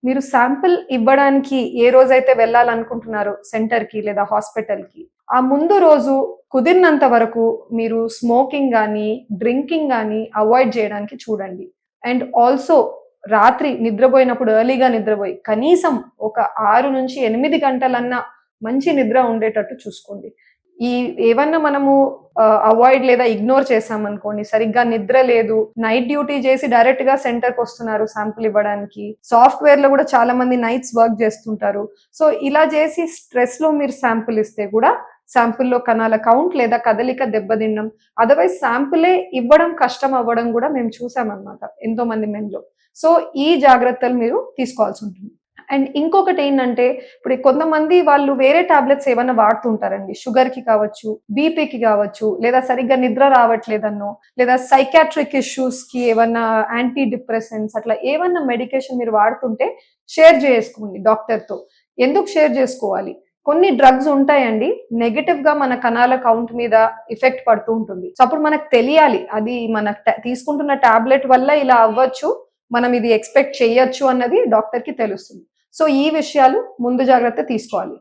మీరు శాంపిల్ ఇవ్వడానికి ఏ రోజైతే వెళ్ళాలనుకుంటున్నారో సెంటర్‌కి లేదా హాస్పిటల్‌కి, ఆ ముందు రోజు కుదిరినంత వరకు మీరు స్మోకింగ్ గానీ, డ్రింకింగ్ గానీ అవాయిడ్ జేయడానికి చూడండి. అండ్ ఆల్సో రాత్రి నిద్రబోయినప్పుడు ఎర్లీగా నిద్రబోయి కనీసం ఒక 6-8 గంటలన్నా మంచి నిద్ర ఉండేటట్టు చూసుకోండి. ఈ ఏవన్నా మనము అవాయిడ్ లేదా ఇగ్నోర్ చేశామనుకోండి, సరిగ్గా నిద్ర లేదు, నైట్ డ్యూటీ చేసి డైరెక్ట్‌గా సెంటర్‌కొస్తున్నారు శాంపిల్ ఇవ్వడానికి. సాఫ్ట్‌వేర్‌లో గూడా చాలా మంది నైట్స్ వర్క్ జేస్తుంటారు. సో, ఇలా చేసి స్ట్రెస్‌లో మీరు శాంపిల్ ఇస్తే కూడా శాంపిల్‌లో కణాల కౌంట్ లేదా కదలిక దెబ్బతినడం, అదర్‌వైజ్ శాంపిలే ఇవ్వడం కష్టం అవ్వడం గూడా మేము చూసామన్నమాట ఎంతో మంది మెన్‌లో. సో, ఈ జాగ్రత్తలు మీరు తీసుకోవాల్సుంటుంది. అండ్ ఇంకొకటేంటంటే, ఇప్పుడు కొంతమంది వాళ్ళు వేరే టాబ్లెట్స్ ఏమన్నా వాడుతుంటారండి. షుగర్‌కి కావచ్చు, బీపీకి కావచ్చు, లేదా సరిగ్గా నిద్ర రావట్లేదనో, లేదా సైకియాట్రిక్ ఇష్యూస్‌కి ఏవన్నా యాంటీ డిప్రెసెంట్స్ అట్లా ఏవన్నా మెడికేషన్ మీరు వాడుతుంటే షేర్ చేసుకోండి డాక్టర్‌తో. ఎందుకు షేర్ చేసుకోవాలి? కొన్ని డ్రగ్స్ ఉంటాయండి. నెగెటివ్‌గా మన కణాల కౌంట్ మీద ఎఫెక్ట్ పడుతూ ఉంటుంది. సో, అప్పుడు మనకు తెలియాలి. అది మన తీసుకుంటున్న టాబ్లెట్ వల్ల ఇలా అవ్వచ్చు. మనం ఇది ఎక్స్‌పెక్ట్ చేయొచ్చు అన్నది డాక్టర్‌కి తెలుస్తుంది. సో, ఈ విషయాలు ముందు జాగ్రత్త తీసుకోవాలి.